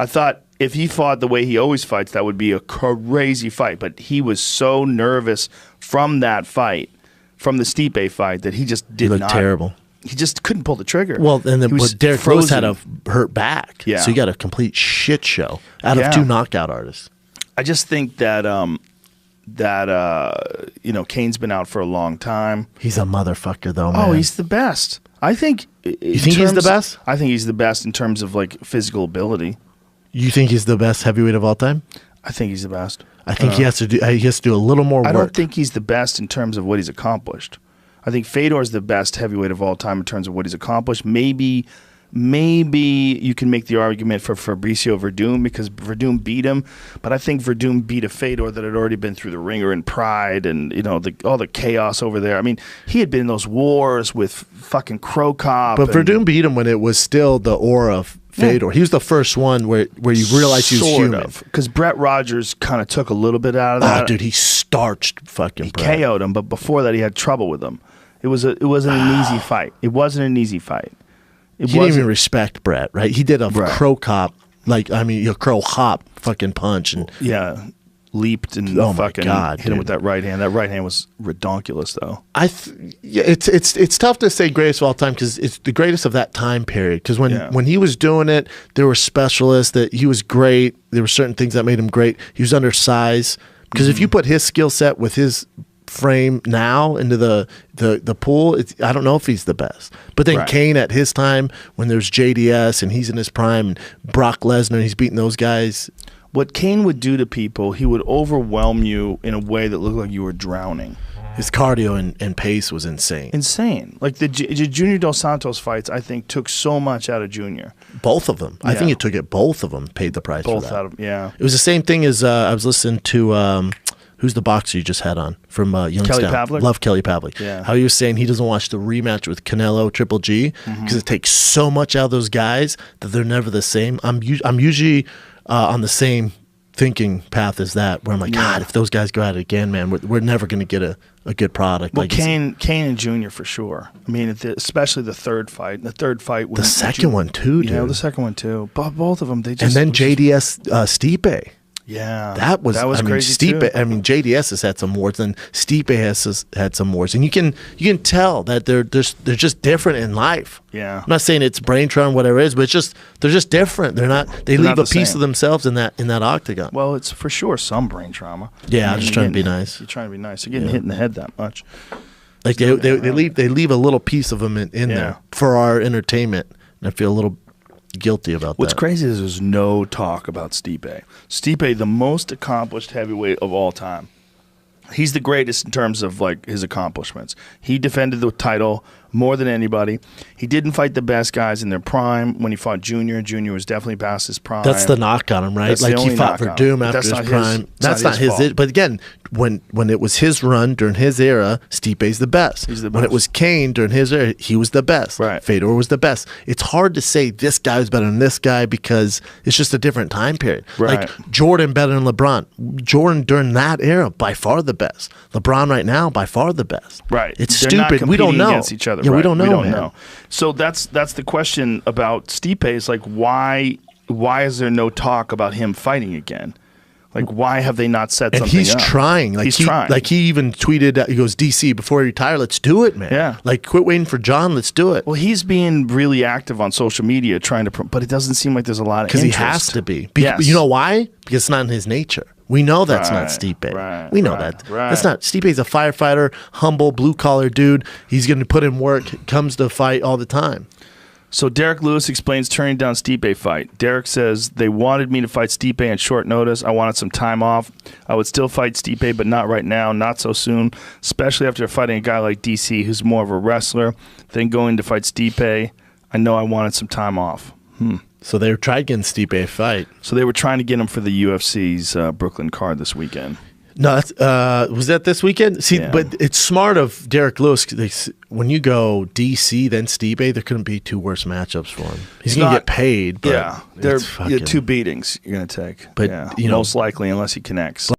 I thought if he fought the way he always fights, that would be a crazy fight. But he was so nervous from that fight, from the Stipe fight, that he just did not. He looked terrible. He just couldn't pull the trigger. Well, and then Derek Lewis had a hurt back. Yeah. So you got a complete shit show out of two knockout artists. I just think that Cain's been out for a long time. He's a motherfucker, though, man. Oh, he's the best. I think. You think he's the best? I think he's the best in terms of like physical ability. You think he's the best heavyweight of all time? I think he's the best. I think he has to do a little more work. I don't think he's the best in terms of what he's accomplished. I think Fedor's the best heavyweight of all time in terms of what he's accomplished. Maybe you can make the argument for Fabricio Verdum because Verdum beat him, but I think Verdum beat a Fedor that had already been through the ringer and Pride and all the chaos over there. I mean, he had been in those wars with fucking Crow Cop. But Verdum beat him when it was still the aura of Fedor. Yeah. He was the first one where you realized he was human. Because Brett Rogers kind of took a little bit out of that. Oh, dude, he starched fucking Brett. He KO'd him, but before that he had trouble with him. It wasn't an easy fight. It wasn't an easy fight. He didn't even respect Brett, right? He did a Crow Cop, Crow Hop fucking punch. And leaped and fucking hit him with that right hand. That right hand was redonkulous, though. It's tough to say greatest of all time because it's the greatest of that time period. Because when he was doing it, there were specialists that he was great. There were certain things that made him great. He was undersized. Because if you put his skill set with his frame now into the pool, I don't know if he's the best. But then Cain at his time, when there's JDS and he's in his prime, and Brock Lesnar, he's beating those guys. What Cain would do to people, he would overwhelm you in a way that looked like you were drowning. His cardio and pace was insane. Insane. Like the Junior Dos Santos fights, I think, took so much out of Junior. Both of them. I think it took it. Both of them paid the price for that. Out of, yeah. It was the same thing as I was listening to... who's the boxer you just had on from Youngstown? Kelly Pavlik? Love Kelly Pavlik. Yeah. How he was saying he doesn't watch the rematch with Canelo Triple G because it takes so much out of those guys that they're never the same. I'm usually on the same thinking path as that, where I'm like, God, if those guys go at it again, man, we're never going to get a good product. Well, Cain and Junior for sure. I mean, especially the third fight. The third fight. The second one too, dude. Yeah, the second one too. Both of them. They just. And then JDS Stipe. Yeah, that was crazy Stipe, too. I mean, JDS has had some wars, and Stipe has had some wars, and you can tell that they're just different in life. Yeah, I'm not saying it's brain trauma, whatever it is, but they're just different. They leave a piece of themselves in that octagon. Well, it's for sure some brain trauma. Yeah, I'm just trying to be nice. You're trying to be nice. You're getting hit in the head that much. Like they leave a little piece of them in there for our entertainment, and I feel a little guilty about that. What's crazy is there's no talk about Stipe. Stipe, the most accomplished heavyweight of all time. He's the greatest in terms of like his accomplishments. He defended the title more than anybody. He didn't fight the best guys in their prime. When he fought Junior, Junior was definitely past his prime. That's the knock on him, right? That's like he fought Verdum after his prime. That's not his. But again, when it was his run during his era, Stipe's the best. He's the best. When it was Cain during his era, he was the best. Right. Fedor was the best. It's hard to say this guy was better than this guy because it's just a different time period. Right. Like Jordan better than LeBron. Jordan during that era, by far the best. LeBron right now, by far the best. Right. It's They're stupid. We don't know. Against each other. Yeah, right. we don't know. We don't know. So that's the question about Stipe. Is like why is there no talk about him fighting again? Like why have they not set something up? And he's trying. Like he's trying. Like he even tweeted. He goes, DC, before you retire, let's do it, man. Yeah. Like quit waiting for John. Let's do it. Well, he's being really active on social media trying to, but it doesn't seem like there's a lot of interest. Because he has to be. Yes. You know why? Because it's not in his nature. We know that's not Stipe. Right, we know that. Right. That's not. Stipe's a firefighter, humble, blue-collar dude. He's going to put in work, comes to fight all the time. So Derek Lewis explains turning down Stipe fight. Derek says, they wanted me to fight Stipe on short notice. I wanted some time off. I would still fight Stipe, but not right now, not so soon, especially after fighting a guy like DC who's more of a wrestler than going to fight Stipe. I know I wanted some time off. So they were trying to get Stipe a fight. So they were trying to get him for the UFC's Brooklyn card this weekend. No, that's, was that this weekend? See, but it's smart of Derek Lewis. When you go DC, then Stipe, there couldn't be two worse matchups for him. He's going to get paid. But they're two beatings you're going to take. But most likely, unless he connects.